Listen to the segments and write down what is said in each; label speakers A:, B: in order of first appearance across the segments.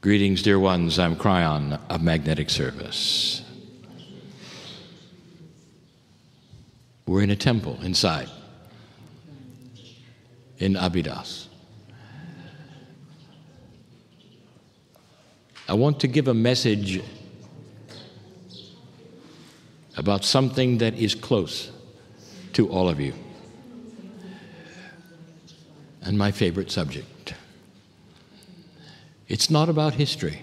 A: Greetings, dear ones. I'm Kryon of Magnetic Service. We're in a temple inside, in Abedos. I want to give a message about something that is close to all of you, and my favorite subject. It's not about history.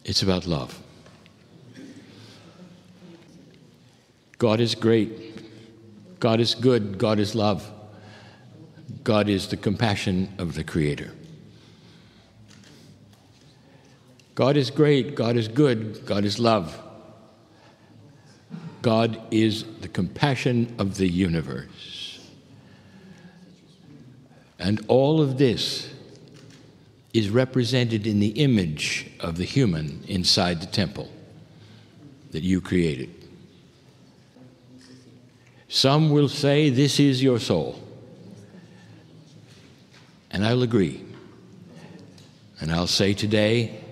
A: It's about love. God is great. God is good. God is love. God is the compassion of the Creator. God is great. God is good. God is love. God is the compassion of the universe. And all of this is represented in the image of the human inside the temple that you created. Some will say this is your soul, and I'll agree. And I'll say today,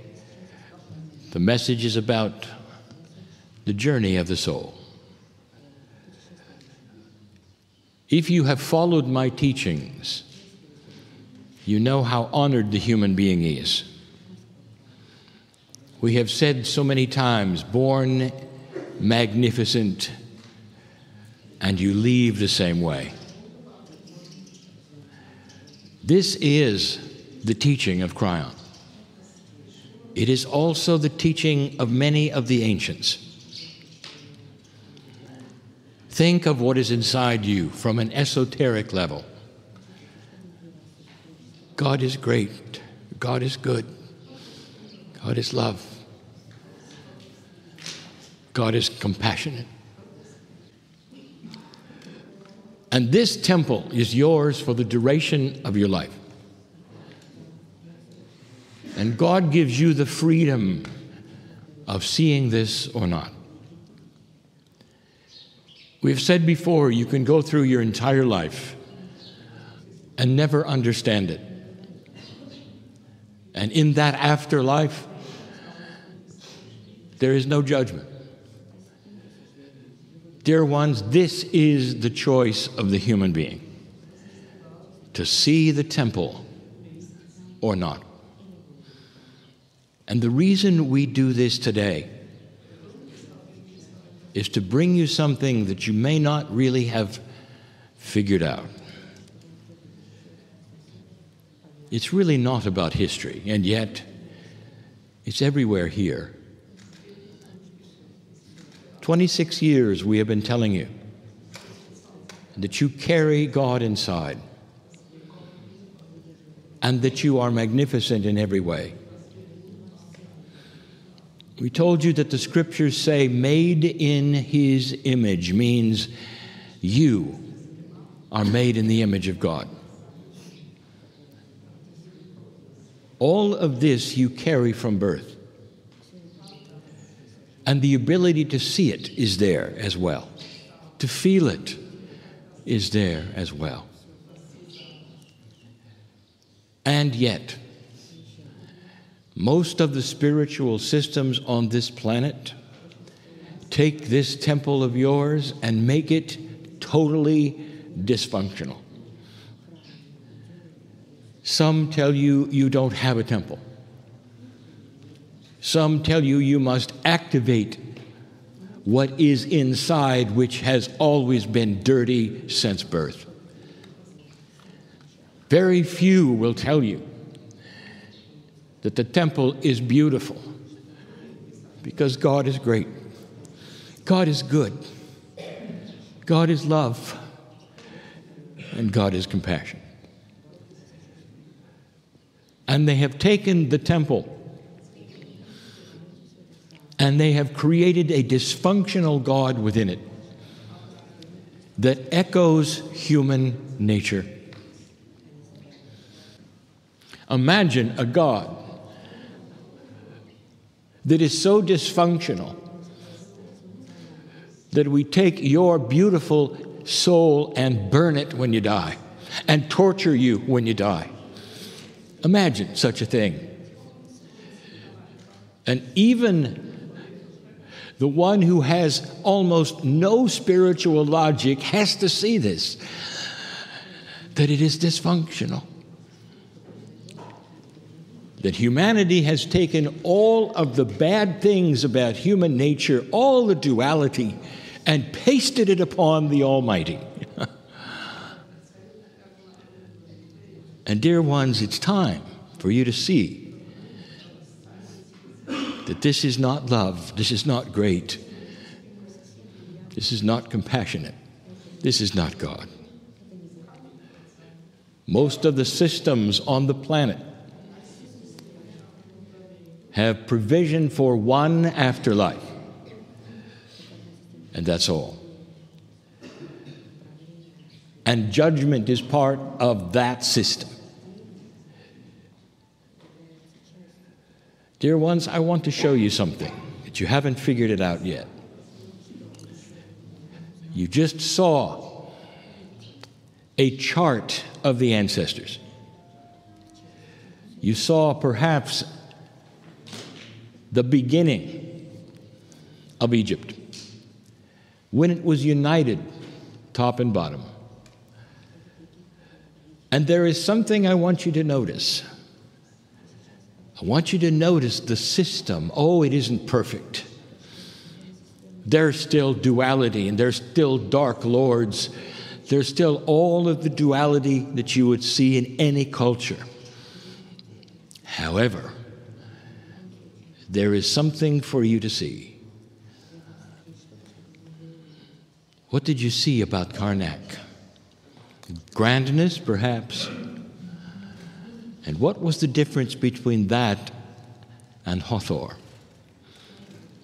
A: the message is about the journey of the soul. If you have followed my teachings, you know how honored the human being is. We have said so many times, born magnificent, and you leave the same way. This is the teaching of Kryon. It is also the teaching of many of the ancients. Think of what is inside you from an esoteric level. God is great. God is good. God is love. God is compassionate. And this temple is yours for the duration of your life. And God gives you the freedom of seeing this or not. We've said before, you can go through your entire life and never understand it. And in that afterlife, there is no judgment. Dear ones, this is the choice of the human being, to see the temple or not. And the reason we do this today is to bring you something that you may not really have figured out. It's really not about history, and yet it's everywhere here. 26 years we have been telling you that you carry God inside and that you are magnificent in every way. We told you that the scriptures say made in His image means you are made in the image of God. All of this you carry from birth. And the ability to see it is there as well. To feel it is there as well. And yet, most of the spiritual systems on this planet take this temple of yours and make it totally dysfunctional. Some tell you you don't have a temple. Some tell you you must activate what is inside, which has always been dirty since birth. Very few will tell you that the temple is beautiful because God is great. God is good. God is love. And God is compassion. And they have taken the temple and they have created a dysfunctional God within it that echoes human nature. Imagine a God that is so dysfunctional that we take your beautiful soul and burn it when you die and torture you when you die. Imagine such a thing. And even the one who has almost no spiritual logic has to see this, that it is dysfunctional. That humanity has taken all of the bad things about human nature, all the duality, and pasted it upon the Almighty. And dear ones, it's time for you to see that this is not love, this is not great, this is not compassionate, this is not God. Most of the systems on the planet have provision for one afterlife, and that's all. And judgment is part of that system. Dear ones, I want to show you something that you haven't figured it out yet. You just saw a chart of the ancestors. You saw perhaps the beginning of Egypt, when it was united, top and bottom. And there is something I want you to notice. I want you to notice the system. Oh, it isn't perfect. There's still duality, and there's still dark lords. There's still all of the duality that you would see in any culture. However, there is something for you to see. What did you see about Karnak? Grandness, perhaps. And what was the difference between that and Hathor?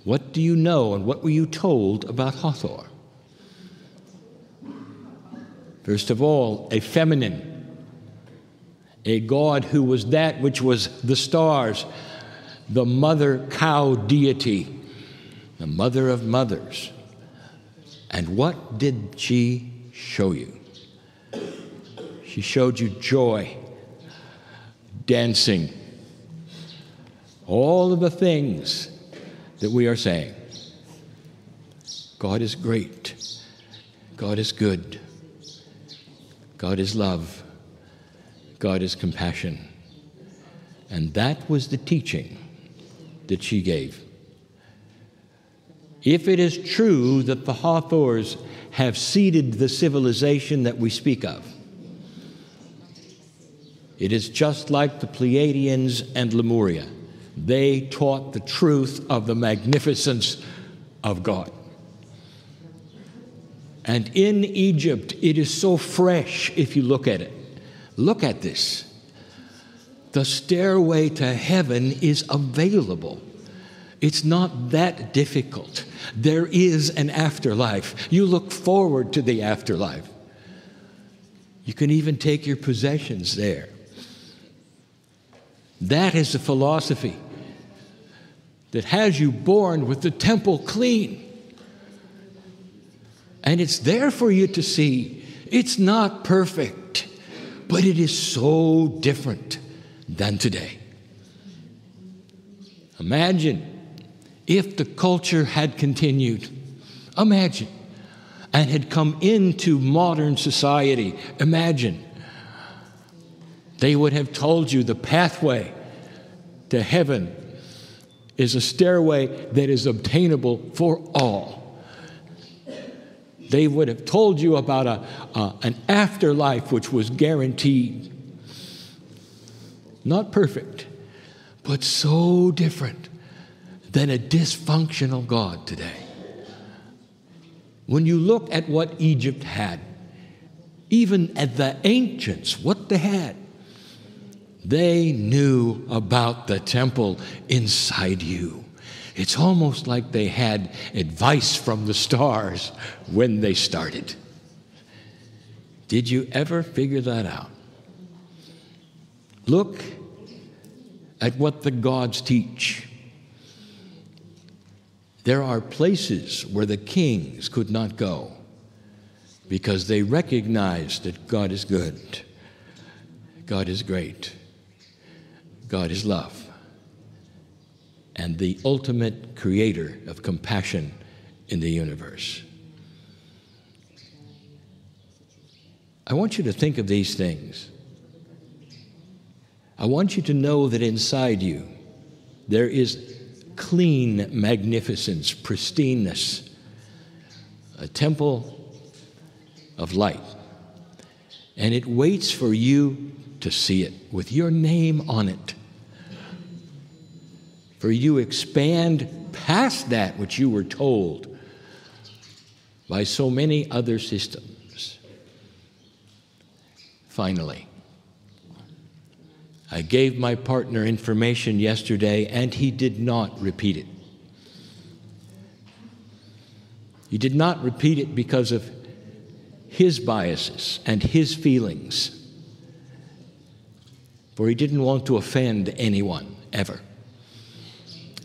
A: What do you know and what were you told about Hathor? First of all, a feminine, a god who was that which was the stars, the mother cow deity, the mother of mothers. And what did she show you? She showed you joy, dancing, all of the things that we are saying. God is great. God is good. God is love. God is compassion. And that was the teaching that she gave. If it is true that the Hathors have seeded the civilization that we speak of, it is just like the Pleiadians and Lemuria. They taught the truth of the magnificence of God. And in Egypt, it is so fresh if you look at it. Look at this. The stairway to heaven is available. It's not that difficult. There is an afterlife. You look forward to the afterlife. You can even take your possessions there. That is the philosophy that has you born with the temple clean. And it's there for you to see. It's not perfect, but it is so different than today. Imagine if the culture had continued. Imagine. And had come into modern society. Imagine. They would have told you the pathway to heaven is a stairway that is obtainable for all. They would have told you about an afterlife which was guaranteed. Not perfect, but so different than a dysfunctional God today. When you look at what Egypt had, even at the ancients, what they had, they knew about the temple inside you. It's almost like they had advice from the stars when they started. Did you ever figure that out? Look at what the gods teach. There are places where the kings could not go because they recognized that God is good. God is great. God is love and the ultimate creator of compassion in the universe. I want you to think of these things. I want you to know that inside you there is clean magnificence, pristineness, a temple of light. And it waits for you to see it with your name on it. For you expand past that which you were told by so many other systems. Finally, I gave my partner information yesterday, and he did not repeat it. He did not repeat it because of his biases and his feelings, for he didn't want to offend anyone, ever.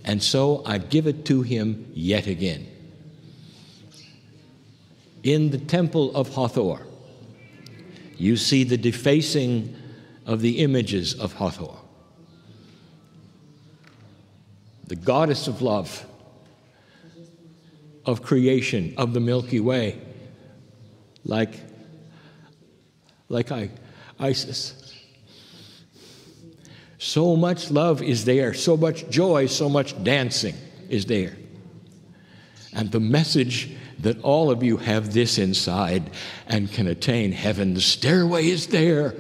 A: And so I give it to him yet again. In the temple of Hathor, you see the defacing of the images of Hathor, the goddess of love, of creation, of the Milky Way, like Isis. So much love is there, so much joy, so much dancing is there. And the message that all of you have this inside and can attain heaven, the stairway is there.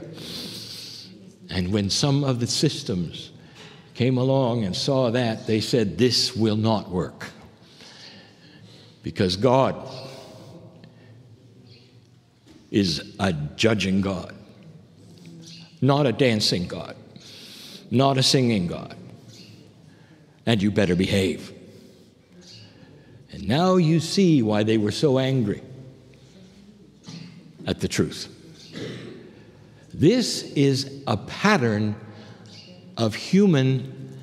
A: And when some of the systems came along and saw that, they said, this will not work. Because God is a judging God, not a dancing God, not a singing God. And you better behave. And now you see why they were so angry at the truth. This is a pattern of human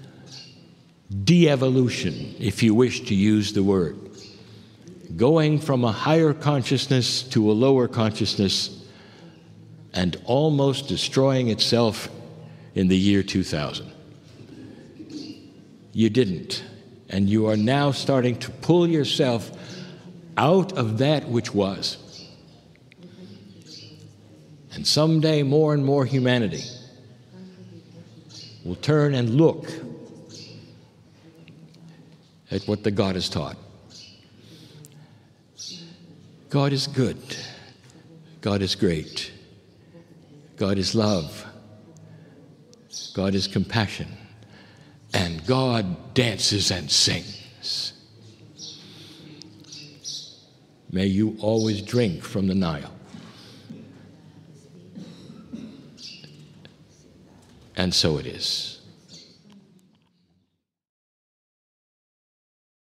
A: de-evolution, if you wish to use the word. Going from a higher consciousness to a lower consciousness and almost destroying itself in the year 2000. You didn't, and you are now starting to pull yourself out of that which was. And someday more and more humanity will turn and look at what the God has taught. God is good. God is great. God is love. God is compassion. And God dances and sings. May you always drink from the Nile. And so it is.